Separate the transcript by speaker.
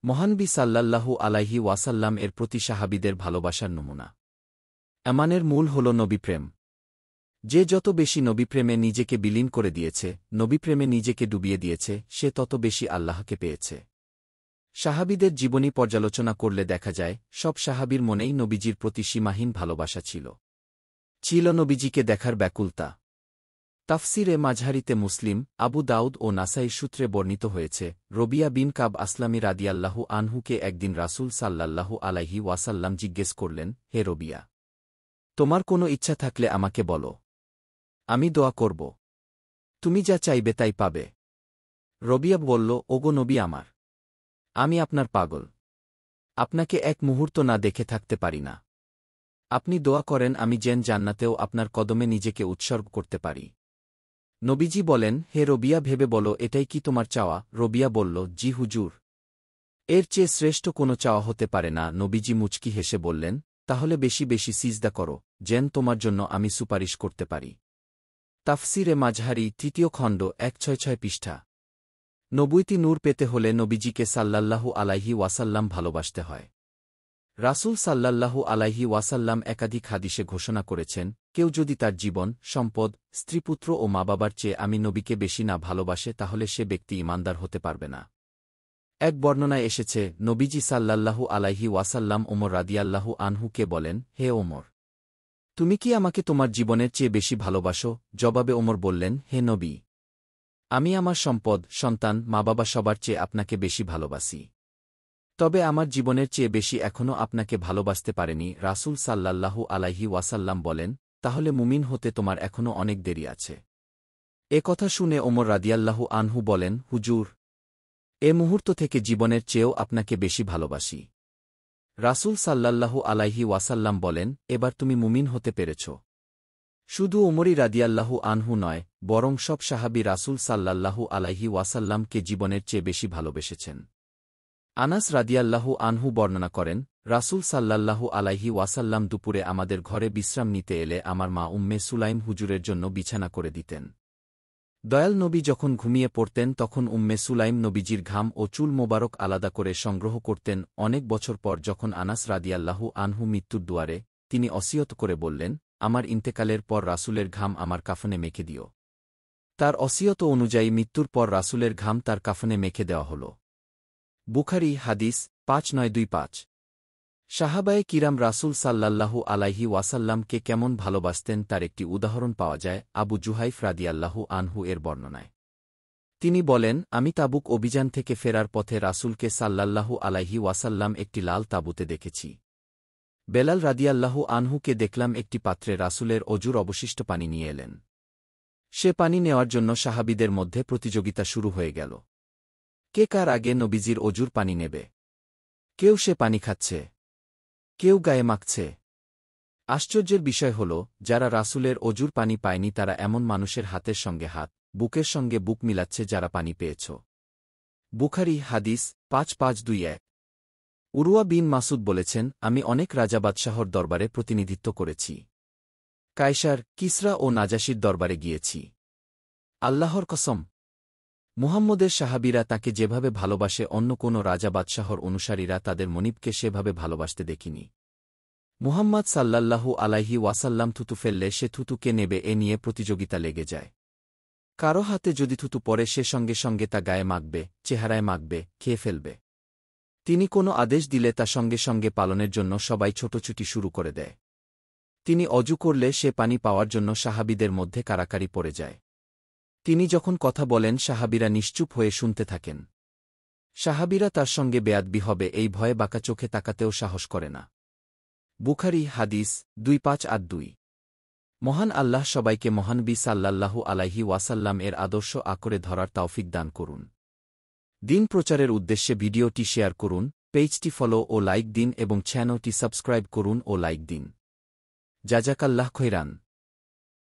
Speaker 1: মহানবী সাল্লাল্লাহু আলাইহি ওয়াসাল্লাম এর প্রতি সাহাবীদের ভালোবাসার নমুনা। এমানের মূল হল নবীপ্রেম। যে যত বেশি নবীপ্রেমে নিজেকে বিলীন করে দিয়েছে, নবীপ্রেমে নিজেকে ডুবিয়ে দিয়েছে, সে তত বেশি আল্লাহকে পেয়েছে। সাহাবীদের জীবনী পর্যালোচনা করলে দেখা যায়, সব সাহাবীর মনেই নবীজির প্রতি সীমাহীন ভালোবাসা ছিল। ছিল নবীজিকে দেখার ব্যাকুলতা। তাফসিরে মাঝহারিতে মুসলিম, আবু দাউদ ও নাসাইর সূত্রে বর্ণিত হয়েছে, রবিয়া বিন কাব আসলামী রাদিয়াল্লাহু আনহুকে একদিন রাসূল সাল্লাল্লাহু আলাইহি ওয়াসাল্লাম জিজ্ঞেস করলেন, হে রবিয়া, তোমার কোনো ইচ্ছা থাকলে আমাকে বলো, আমি দোয়া করব। তুমি যা চাইবে তাই পাবে। রবিয়া বলল, ওগো নবী আমার, আমি আপনার পাগল। আপনাকে এক মুহূর্ত না দেখে থাকতে পারি না। আপনি দোয়া করেন আমি যেন জান্নাতেও আপনার কদমে নিজেকে উৎসর্গ করতে পারি। নবীজি বলেন, হে রবিয়া, ভেবে বলো এটাই কি তোমার চাওয়া? রবিয়া বলল, জি হুজুর। এর চেয়ে শ্রেষ্ঠ কোনো চাওয়া হতে পারে না। নবীজি মুচকি হেসে বললেন, তাহলে বেশি বেশি সিজদা করো, যেন তোমার জন্য আমি সুপারিশ করতে পারি। তাফসিরে মাঝহারি, তৃতীয় খণ্ড, 166 পৃষ্ঠা। নবুয়তি নূর পেতে হলে নবীজিকে সাল্লাল্লাহু আলাইহি ওয়াসাল্লাম ভালোবাসতে হয়। রাসূল সাল্লাল্লাহু আলাইহি ওয়াসাল্লাম একাধিক হাদিসে ঘোষণা করেছেন, কেউ যদি তার জীবন, সম্পদ, স্ত্রীপুত্র ও মা বাবার চেয়ে আমি নবীকে বেশি না ভালোবাসে তাহলে সে ব্যক্তি ঈমানদার হতে পারবে না। এক বর্ণনায় এসেছে, নবীজি সাল্লাল্লাহু আলাইহি ওয়াসাল্লাম ওমর রাদিয়াল্লাহু আনহুকে বলেন, হে ওমর, তুমি কি আমাকে তোমার জীবনের চেয়ে বেশি ভালোবাসো? জবাবে ওমর বললেন, হে নবী, আমি আমার সম্পদ, সন্তান, মা বাবা সবার চেয়ে আপনাকে বেশি ভালোবাসি। তবে আমার জীবনের চেয়ে বেশি এখনও আপনাকে ভালোবাসতে পারেনি। রাসূল সাল্লাল্লাহু আলাইহি ওয়াসাল্লাম বলেন, তাহলে মুমিন হতে তোমার এখনও অনেক দেরি আছে। এ কথা শুনে ওমর রাদিয়াল্লাহু আনহু বলেন, হুজুর, এ মুহূর্ত থেকে জীবনের চেয়েও আপনাকে বেশি ভালোবাসি। রাসূল সাল্লাল্লাহু আলাইহি ওয়াসাল্লাম বলেন, এবার তুমি মুমিন হতে পেরেছ। শুধু ওমরই রাদিয়াল্লাহু আনহু নয়, বরং সব সাহাবী রাসূল সাল্লাল্লাহু আলাইহি ওয়াসাল্লামকে জীবনের চেয়ে বেশি ভালোবেসেছেন। আনাস রাদিয়াল্লাহু আনহু বর্ণনা করেন, রাসূল সাল্লাল্লাহু আলাইহি ওয়াসাল্লাম দুপুরে আমাদের ঘরে বিশ্রাম নিতে এলে আমার মা উম্মে সুলাইম হুজুরের জন্য বিছানা করে দিতেন। দয়াল নবী যখন ঘুমিয়ে পড়তেন তখন উম্মে সুলাইম নবীজির ঘাম ও চুল মোবারক আলাদা করে সংগ্রহ করতেন। অনেক বছর পর যখন আনাস রাদিয়াল্লাহু আনহু মৃত্যুর দুয়ারে, তিনি অসিয়ত করে বললেন, আমার ইন্তেকালের পর রাসূলের ঘাম আমার কাফনে মেখে দিও। তার অসিয়ত অনুযায়ী মৃত্যুর পর রাসূলের ঘাম তার কাফনে মেখে দেওয়া হল। বুখারী হাদিস 5925। সাহাবায়ে কিরাম রাসূল সাল্লাল্লাহু আলাইহি ওয়াসাল্লামকে কেমন ভালোবাসতেন তার একটি উদাহরণ পাওয়া যায় আবু জুহাইফ রাদিয়াল্লাহু আনহু এর বর্ণনায়। তিনি বলেন, আমি তাবুক অভিযান থেকে ফেরার পথে রাসূলকে সাল্লাল্লাহু আলাইহি ওয়াসাল্লাম একটি লাল তাঁবুতে দেখেছি। বেলাল রাদিয়াল্লাহু আনহুকে দেখলাম একটি পাত্রে রাসূলের অজুর অবশিষ্ট পানি নিয়ে এলেন। সে পানি নেওয়ার জন্য সাহাবীদের মধ্যে প্রতিযোগিতা শুরু হয়ে গেল। কে কার আগে নবীজির অজুর পানি নেবে? কেউ সে পানি খাচ্ছে, কেউ গায়ে মাখছে। আশ্চর্যের বিষয় হল, যারা রাসূলের অজুর পানি পায়নি তারা এমন মানুষের হাতের সঙ্গে হাত, বুকের সঙ্গে বুক মিলাচ্ছে যারা পানি পেয়েছ। বুখারী হাদিস 5521। উরওয়া বিন মাসুদ বলেছেন, আমি অনেক রাজা বাদশাহর দরবারে প্রতিনিধিত্ব করেছি। কায়সার, কিসরা ও নাজাশির দরবারে গিয়েছি। আল্লাহর কসম, মুহাম্মদের সাহাবীরা তাকে যেভাবে ভালোবাসে অন্য কোনো রাজা বাদশাহর অনুসারীরা তাদের মনিবকে সেভাবে ভালোবাসতে দেখিনি। মুহাম্মদ সাল্লাল্লাহু আলাইহি ওয়াসাল্লাম থুতু ফেললে সে থুতুকে নেবে এ নিয়ে প্রতিযোগিতা লেগে যায়। কারো হাতে যদি থুতু পড়ে সে সঙ্গে সঙ্গে তা গায়ে মাখবে, চেহারায় মাখবে, খেয়ে ফেলবে। তিনি কোনো আদেশ দিলে তা সঙ্গে সঙ্গে পালনের জন্য সবাই ছোটাছুটি শুরু করে দেয়। তিনি অজু করলে সে পানি পাওয়ার জন্য সাহাবীদের মধ্যে কারাকারি পড়ে যায়। তিনি যখন কথা বলেন সাহাবীরা নিশ্চুপ হয়ে শুনতে থাকেন। সাহাবীরা তার সঙ্গে বেয়াদবি হবে এই ভয়ে বাঁকা চোখে তাকাতেও সাহস করে না। বুখারী হাদিস 2582। মহান আল্লাহ সবাইকে মহানবী সাল্লাল্লাহু আলাইহি ওয়াসাল্লাম এর আদর্শ আঁকড়ে ধরার তৌফিক দান করুন। দিন প্রচারের উদ্দেশ্যে ভিডিওটি শেয়ার করুন, পেজটি ফলো ও লাইক দিন এবং চ্যানেলটি সাবস্ক্রাইব করুন ও লাইক দিন। জাযাকাল্লাহ খৈরান।